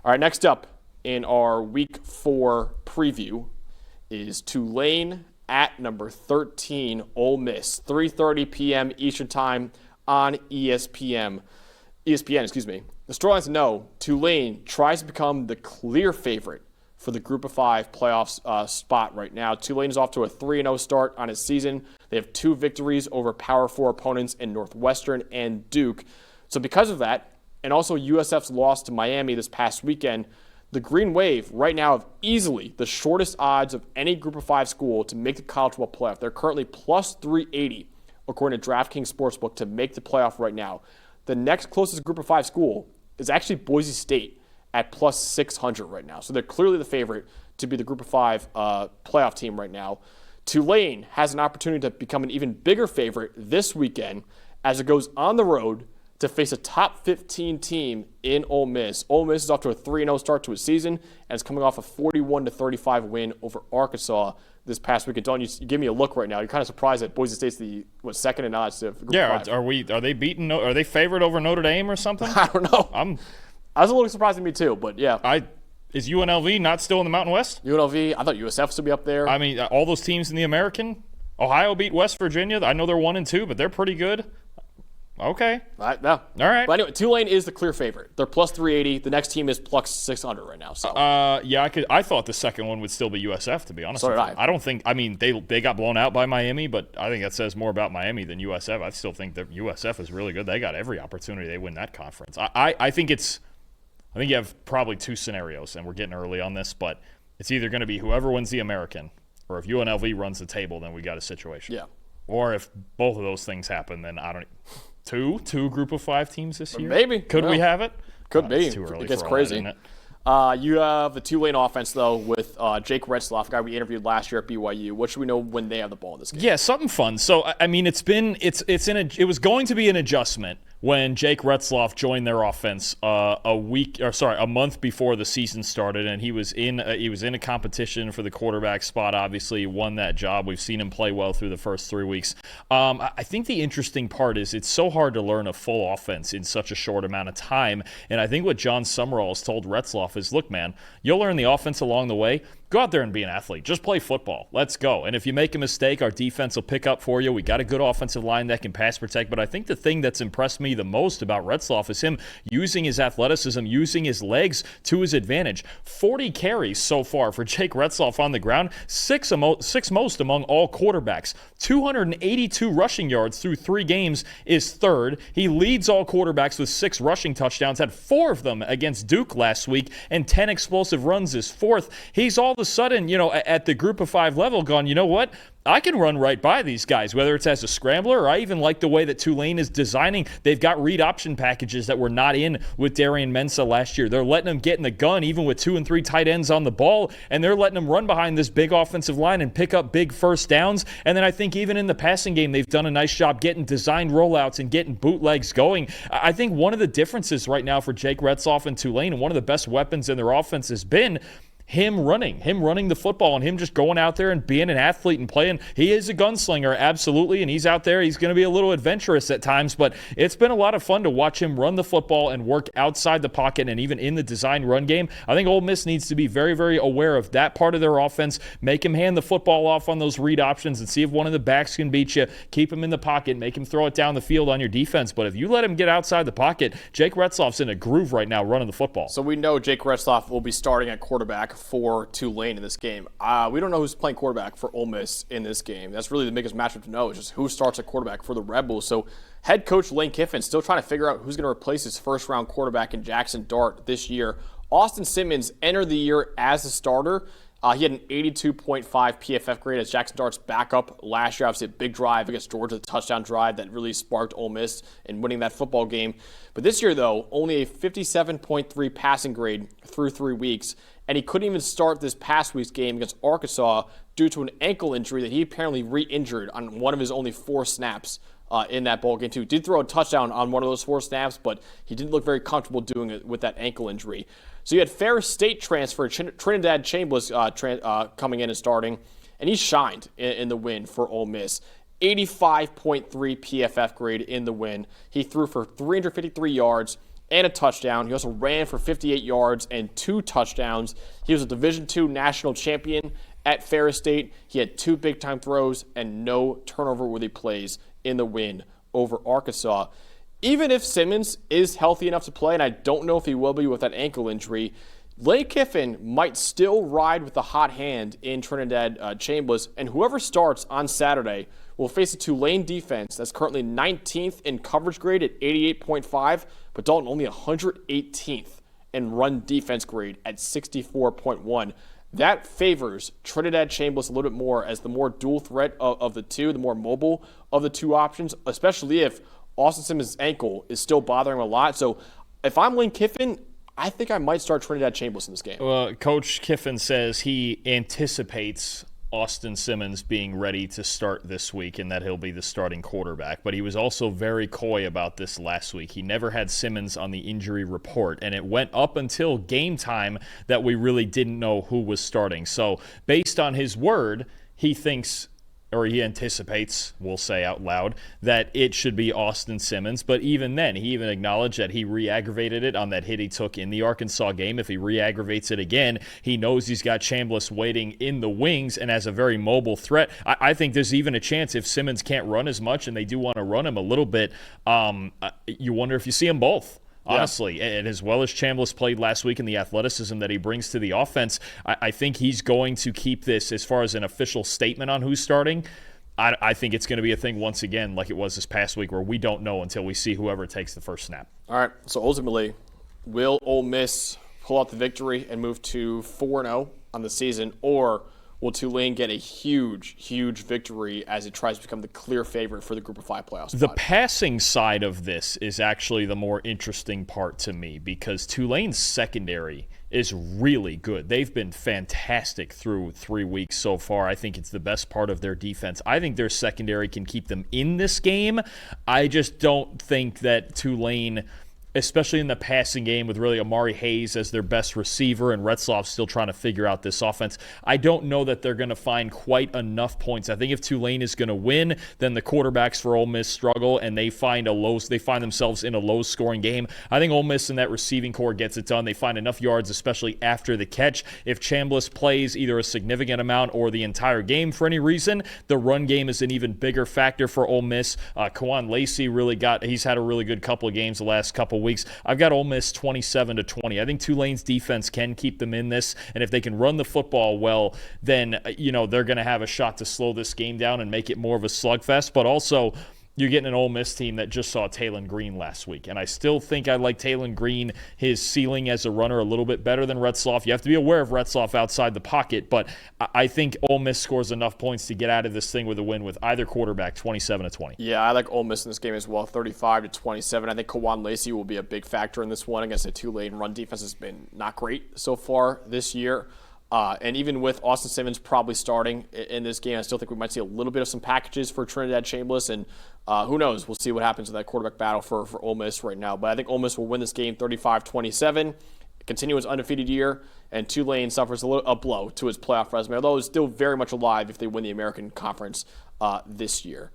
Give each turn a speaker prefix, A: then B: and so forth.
A: All right, next up in our Week 4 preview is Tulane at number 13, Ole Miss, 3:30 p.m. Eastern Time on ESPN. The storylines know Tulane tries to become the clear favorite for the Group of 5 playoffs spot right now. Tulane is off to a 3-0 start on its season. They have 2 victories over Power 4 opponents in Northwestern and Duke. So because of that, and also USF's loss to Miami this past weekend, the Green Wave right now have easily the shortest odds of any Group of 5 school to make the college football playoff. They're currently plus 380, according to DraftKings Sportsbook, to make the playoff right now. The next closest Group of 5 school is actually Boise State at plus 600 right now. So they're clearly the favorite to be the Group of 5 playoff team right now. Tulane has an opportunity to become an even bigger favorite this weekend as it goes on the road to face a top 15 team in Ole Miss. Ole Miss is off to a 3-0 start to its season and is coming off a 41-35 win over Arkansas this past weekend. Dalton, you give me a look right now. You're kind of surprised that Boise State's second in odds to Group 5.
B: Are they beaten? Are they favored over Notre Dame or something?
A: I don't know. I was a little surprised to me too, but yeah.
B: Is UNLV not still in the Mountain West?
A: UNLV, I thought USF should be up there.
B: I mean, all those teams in the American. Ohio beat West Virginia. I know they're 1-2, but they're pretty good. Okay.
A: No. All
B: right.
A: But anyway, Tulane is the clear favorite. They're plus 380. The next team is plus 600 right now. So.
B: I thought the second one would still be USF, to be honest.
A: So did I.
B: I don't think. I mean, they got blown out by Miami, but I think that says more about Miami than USF. I still think that USF is really good. They got every opportunity they win that conference. I think you have probably 2 scenarios, and we're getting early on this, but it's either going to be whoever wins the American, or if UNLV runs the table, then we got a situation.
A: Yeah.
B: Or if both of those things happen, then I don't. Two Group of 5 teams this year?
A: Maybe.
B: Could we have it?
A: Could be.
B: It's too early.
A: It gets
B: for
A: crazy.
B: All that, isn't it?
A: You have the Tulane offense, though, with Jake Rzzoff, a guy we interviewed last year at BYU. What should we know when they have the ball in this game?
B: Yeah, something fun. So, I mean, it was going to be an adjustment when Jake Rzzoff joined their offense a month before the season started, and he was in a competition for the quarterback spot. Obviously, won that job. We've seen him play well through the first 3 weeks. I think the interesting part is it's so hard to learn a full offense in such a short amount of time, and I think what John Summerall has told Rzzoff is, look, man, you'll learn the offense along the way. Go out there and be an athlete. Just play football. Let's go. And if you make a mistake, our defense will pick up for you. We got a good offensive line that can pass protect. But I think the thing that's impressed me the most about Rzzoff is him using his athleticism, using his legs to his advantage. 40 carries so far for Jake Rzzoff on the ground, six most among all quarterbacks. 282 rushing yards through 3 games is third. He leads all quarterbacks with 6 rushing touchdowns, had 4 of them against Duke last week, and 10 explosive runs is fourth. He's all of a sudden, at the Group of 5 level gone, you know what? I can run right by these guys, whether it's as a scrambler or I even like the way that Tulane is designing. They've got read option packages that were not in with Darian Mensah last year. They're letting him get in the gun even with 2 and 3 tight ends on the ball, and they're letting him run behind this big offensive line and pick up big first downs. And then I think even in the passing game, they've done a nice job getting designed rollouts and getting bootlegs going. I think one of the differences right now for Jake Rzzoff and Tulane, and one of the best weapons in their offense has been him running the football and him just going out there and being an athlete and playing. He is a gunslinger, absolutely, and he's out there. He's going to be a little adventurous at times, but it's been a lot of fun to watch him run the football and work outside the pocket and even in the design run game. I think Ole Miss needs to be very, very aware of that part of their offense. Make him hand the football off on those read options and see if one of the backs can beat you. Keep him in the pocket, make him throw it down the field on your defense. But if you let him get outside the pocket, Jake Rzzoff's in a groove right now running the football.
A: So we know Jake Rzzoff will be starting at quarterback for Tulane in this game. We don't know who's playing quarterback for Ole Miss in this game. That's really the biggest matchup to know, is just who starts at quarterback for the Rebels. So head coach Lane Kiffin still trying to figure out who's going to replace his first-round quarterback in Jackson Dart this year. Austin Simmons entered the year as a starter. He had an 82.5 PFF grade as Jackson Dart's backup last year. Obviously a big drive against Georgia, the touchdown drive that really sparked Ole Miss in winning that football game. But this year, though, only a 57.3 passing grade through 3 weeks. And he couldn't even start this past week's game against Arkansas due to an ankle injury that he apparently re-injured on one of his only 4 snaps in that ball game, too. Did throw a touchdown on one of those 4 snaps, but he didn't look very comfortable doing it with that ankle injury. So you had Ferris State transfer, Trinidad Chambers coming in and starting, and he shined in the win for Ole Miss. 85.3 PFF grade in the win. He threw for 353 yards, and a touchdown. He also ran for 58 yards and 2 touchdowns. He was a Division II national champion at Ferris State. He had 2 big-time throws and no turnover-worthy plays in the win over Arkansas. Even if Simmons is healthy enough to play, and I don't know if he will be with that ankle injury, Lane Kiffin might still ride with the hot hand in Trinidad Chambliss, and whoever starts on Saturday will face a Tulane defense that's currently 19th in coverage grade at 88.5, but Dalton only 118th in run defense grade at 64.1. That favors Trinidad Chambliss a little bit more as the more dual threat of the two, the more mobile of the two options, especially if Austin Simmons' ankle is still bothering him a lot. So if I'm Lane Kiffin, I think I might start Trinidad Chambliss in this game.
B: Well, Coach Kiffin says he anticipates Austin Simmons being ready to start this week and that he'll be the starting quarterback. But he was also very coy about this last week. He never had Simmons on the injury report, and it went up until game time that we really didn't know who was starting. So based on his word, he thinks, or he anticipates, we'll say out loud, that it should be Austin Simmons. But even then, he even acknowledged that he re-aggravated it on that hit he took in the Arkansas game. If he re-aggravates it again, he knows he's got Chambliss waiting in the wings and as a very mobile threat. I think there's even a chance if Simmons can't run as much and they do want to run him a little bit, you wonder if you see them both. Honestly, and as well as Chambliss played last week and the athleticism that he brings to the offense, I think he's going to keep this as far as an official statement on who's starting. I think it's going to be a thing once again like it was this past week where we don't know until we see whoever takes the first snap.
A: All right, so ultimately, will Ole Miss pull out the victory and move to 4-0 on the season, or will Tulane get a huge, huge victory as it tries to become the clear favorite for the Group of 5 playoff spot?
B: The passing side of this is actually the more interesting part to me because Tulane's secondary is really good. They've been fantastic through 3 weeks so far. I think it's the best part of their defense. I think their secondary can keep them in this game. I just don't think that Tulane, especially in the passing game with really Amari Hayes as their best receiver and Rzzoff still trying to figure out this offense, I don't know that they're going to find quite enough points. I think if Tulane is going to win, then the quarterbacks for Ole Miss struggle and they find themselves in a low-scoring game. I think Ole Miss and that receiving core gets it done. They find enough yards, especially after the catch. If Chambliss plays either a significant amount or the entire game for any reason, the run game is an even bigger factor for Ole Miss. Kawan Lacey he's had a really good couple of games the last couple of weeks. I've got Ole Miss 27-20. I think Tulane's defense can keep them in this, and if they can run the football well, then they're going to have a shot to slow this game down and make it more of a slugfest. But also, you're getting an Ole Miss team that just saw Talon Green last week, and I still think I like Talon Green, his ceiling as a runner, a little bit better than Rzzoff. You have to be aware of Rzzoff outside the pocket, but I think Ole Miss scores enough points to get out of this thing with a win with either quarterback, 27-20.
A: Yeah, I like Ole Miss in this game as well, 35-27. I think Kawan Lacey will be a big factor in this one against the Tulane run defense has been not great so far this year. And even with Austin Simmons probably starting in this game, I still think we might see a little bit of some packages for Trinidad Chambliss. And who knows? We'll see what happens in that quarterback battle for Ole Miss right now. But I think Ole Miss will win this game 35-27, continue its undefeated year, and Tulane suffers a blow to its playoff resume, although it's still very much alive if they win the American Conference this year.